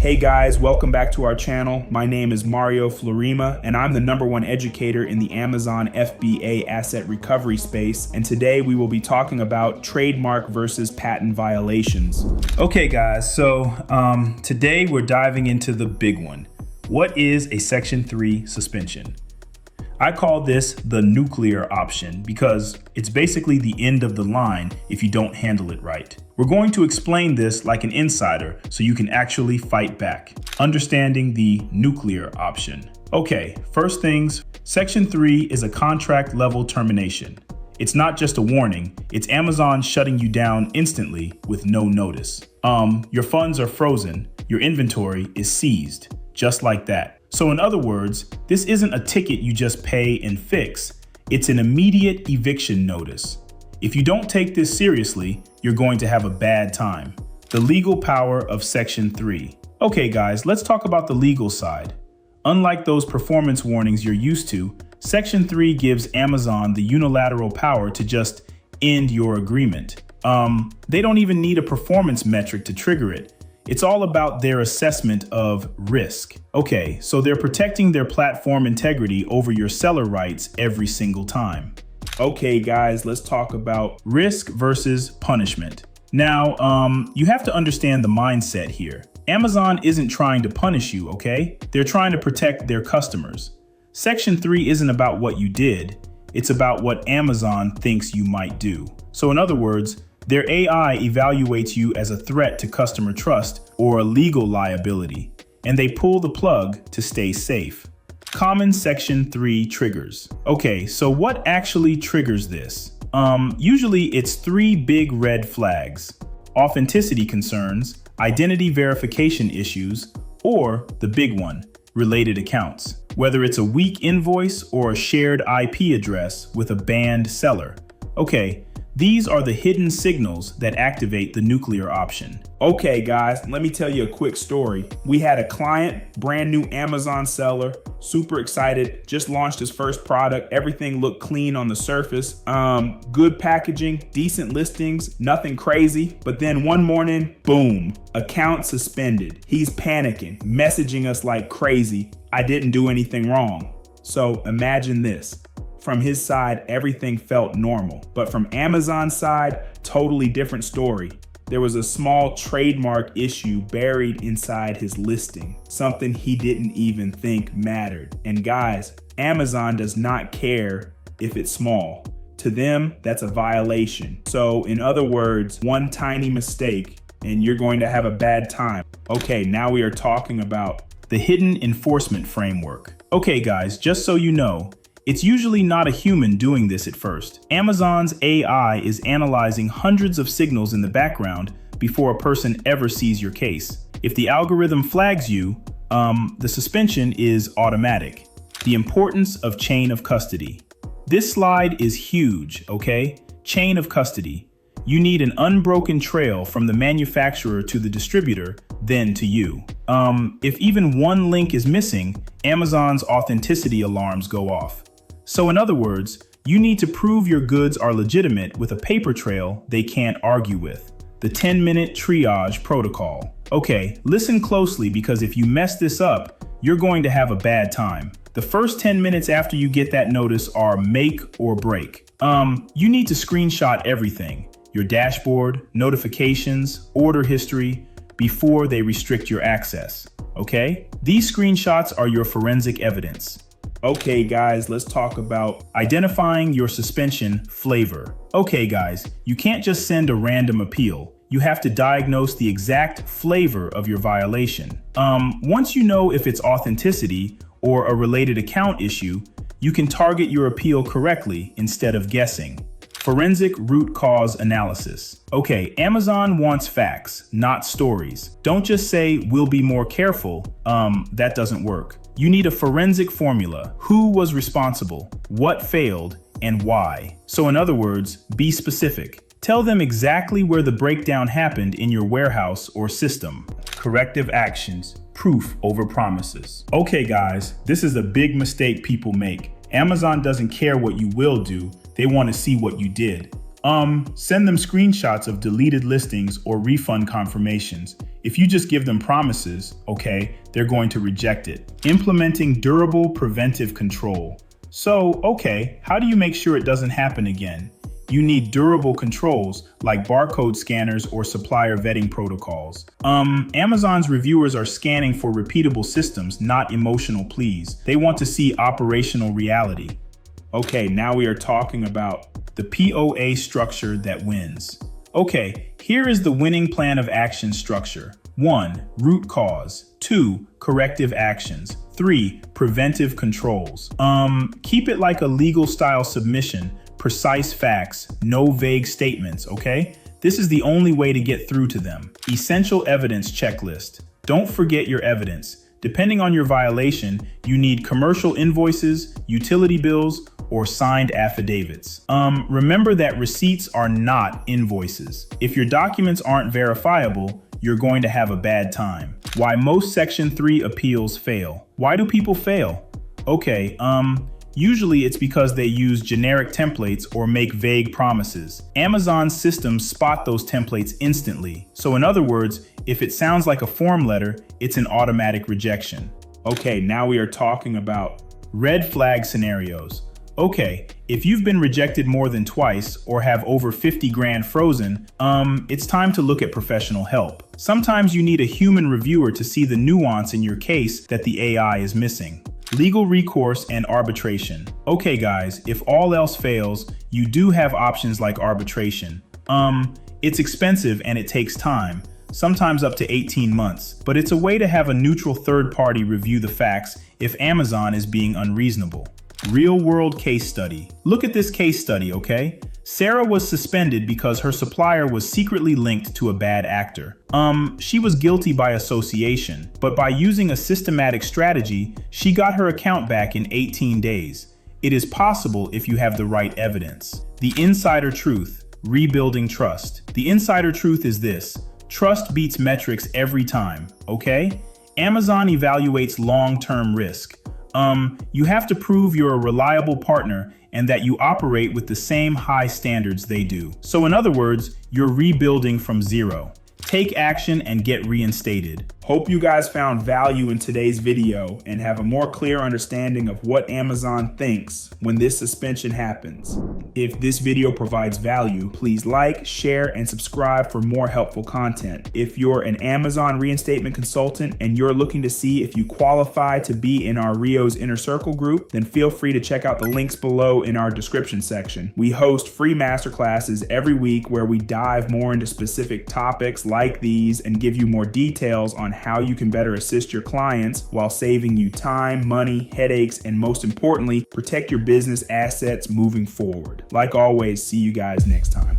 Hey guys, welcome back to our channel. My name is Mario Florima, and I'm the #1 educator in the Amazon FBA asset recovery space. And today we will be talking about trademark versus patent violations. Okay guys, so today we're diving into the big one. What is a Section 3 suspension? I call this the nuclear option because it's basically the end of the line if you don't handle it right. We're going to explain this like an insider so you can actually fight back. Understanding the nuclear option. Okay, first things, Section 3 is a contract level termination. It's not just a warning, it's Amazon shutting you down instantly with no notice. Your funds are frozen, your inventory is seized, just like that. So in other words, this isn't a ticket you just pay and fix. It's an immediate eviction notice. If you don't take this seriously, you're going to have a bad time. The legal power of Section 3. Okay guys, let's talk about the legal side. Unlike those performance warnings you're used to, Section 3 gives Amazon the unilateral power to just end your agreement. They don't even need a performance metric to trigger it. It's all about their assessment of risk. Okay, so they're protecting their platform integrity over your seller rights every single time. Okay guys, let's talk about risk versus punishment. Now, you have to understand the mindset here. Amazon isn't trying to punish you, okay? They're trying to protect their customers. Section 3 isn't about what you did, it's about what Amazon thinks you might do. So in other words, their AI evaluates you as a threat to customer trust or a legal liability, and they pull the plug to stay safe. Common Section 3 triggers. Okay, so what actually triggers this? Usually it's 3 big red flags: authenticity concerns, identity verification issues, or the big one, related accounts. Whether it's a weak invoice or a shared IP address with a banned seller. Okay, these are the hidden signals that activate the nuclear option. Okay guys, let me tell you a quick story. We had a client, brand new Amazon seller, super excited, just launched his first product. Everything looked clean on the surface. Good packaging, decent listings, nothing crazy. But then one morning, boom, account suspended. He's panicking, messaging us like crazy. I didn't do anything wrong. So imagine this. From his side, everything felt normal, but from Amazon's side, totally different story. There was a small trademark issue buried inside his listing, something he didn't even think mattered. And guys, Amazon does not care if it's small. To them, that's a violation. So in other words, one tiny mistake and you're going to have a bad time. Okay, now we are talking about the hidden enforcement framework. Okay guys, just so you know, it's usually not a human doing this at first. Amazon's AI is analyzing hundreds of signals in the background before a person ever sees your case. If the algorithm flags you, the suspension is automatic. The importance of chain of custody. This slide is huge, okay? Chain of custody. You need an unbroken trail from the manufacturer to the distributor, then to you. If even one link is missing, Amazon's authenticity alarms go off. So in other words, you need to prove your goods are legitimate with a paper trail they can't argue with. The 10-minute Triage Protocol. Okay, listen closely because if you mess this up, you're going to have a bad time. The first 10 minutes after you get that notice are make or break. You need to screenshot everything. Your dashboard, notifications, order history, before they restrict your access, okay? These screenshots are your forensic evidence. Okay guys, let's talk about identifying your suspension flavor. Okay guys, you can't just send a random appeal. You have to diagnose the exact flavor of your violation. Once you know if it's authenticity or a related account issue, you can target your appeal correctly instead of guessing. Forensic root cause analysis. Okay, Amazon wants facts, not stories. Don't just say, we'll be more careful. That doesn't work. You need a forensic formula. Who was responsible? What failed? And why? So in other words, be specific. Tell them exactly where the breakdown happened in your warehouse or system. Corrective actions. Proof over promises. Okay guys, this is a big mistake people make. Amazon doesn't care what you will do. They want to see what you did. Send them screenshots of deleted listings or refund confirmations. If you just give them promises, okay, they're going to reject it. Implementing durable preventive control. So, okay, how do you make sure it doesn't happen again? You need durable controls like barcode scanners or supplier vetting protocols. Amazon's reviewers are scanning for repeatable systems, not emotional pleas. They want to see operational reality. Okay, now we are talking about the POA structure that wins. Okay, here is the winning plan of action structure. 1. Root cause. 2. Corrective actions. 3. Preventive controls. Keep it like a legal style submission. Precise facts, no vague statements, okay? This is the only way to get through to them. Essential evidence checklist. Don't forget your evidence. Depending on your violation, you need commercial invoices, utility bills, or signed affidavits. Remember that receipts are not invoices. If your documents aren't verifiable, you're going to have a bad time. Why most Section 3 appeals fail. Why do people fail? Okay, usually it's because they use generic templates or make vague promises. Amazon's systems spot those templates instantly. So in other words, if it sounds like a form letter, it's an automatic rejection. Okay, now we are talking about red flag scenarios. Okay, if you've been rejected more than twice or have over 50 grand frozen, it's time to look at professional help. Sometimes you need a human reviewer to see the nuance in your case that the AI is missing. Legal recourse and arbitration. Okay guys, if all else fails, you do have options like arbitration. It's expensive and it takes time, sometimes up to 18 months, but it's a way to have a neutral third party review the facts if Amazon is being unreasonable. Real world case study. Look at this case study, okay? Sarah was suspended because her supplier was secretly linked to a bad actor. She was guilty by association, but by using a systematic strategy, she got her account back in 18 days. It is possible if you have the right evidence. The insider truth, rebuilding trust. The insider truth is this: trust beats metrics every time, okay? Amazon evaluates long-term risk. You have to prove you're a reliable partner and that you operate with the same high standards they do. So in other words, you're rebuilding from zero. Take action and get reinstated. Hope you guys found value in today's video and have a more clear understanding of what Amazon thinks when this suspension happens. If this video provides value, please like, share, and subscribe for more helpful content. If you're an Amazon reinstatement consultant and you're looking to see if you qualify to be in our Rios Inner Circle group, then feel free to check out the links below in our description section. We host free masterclasses every week where we dive more into specific topics like these and give you more details on how you can better assist your clients while saving you time, money, headaches, and most importantly, protect your business assets moving forward. Like always, see you guys next time.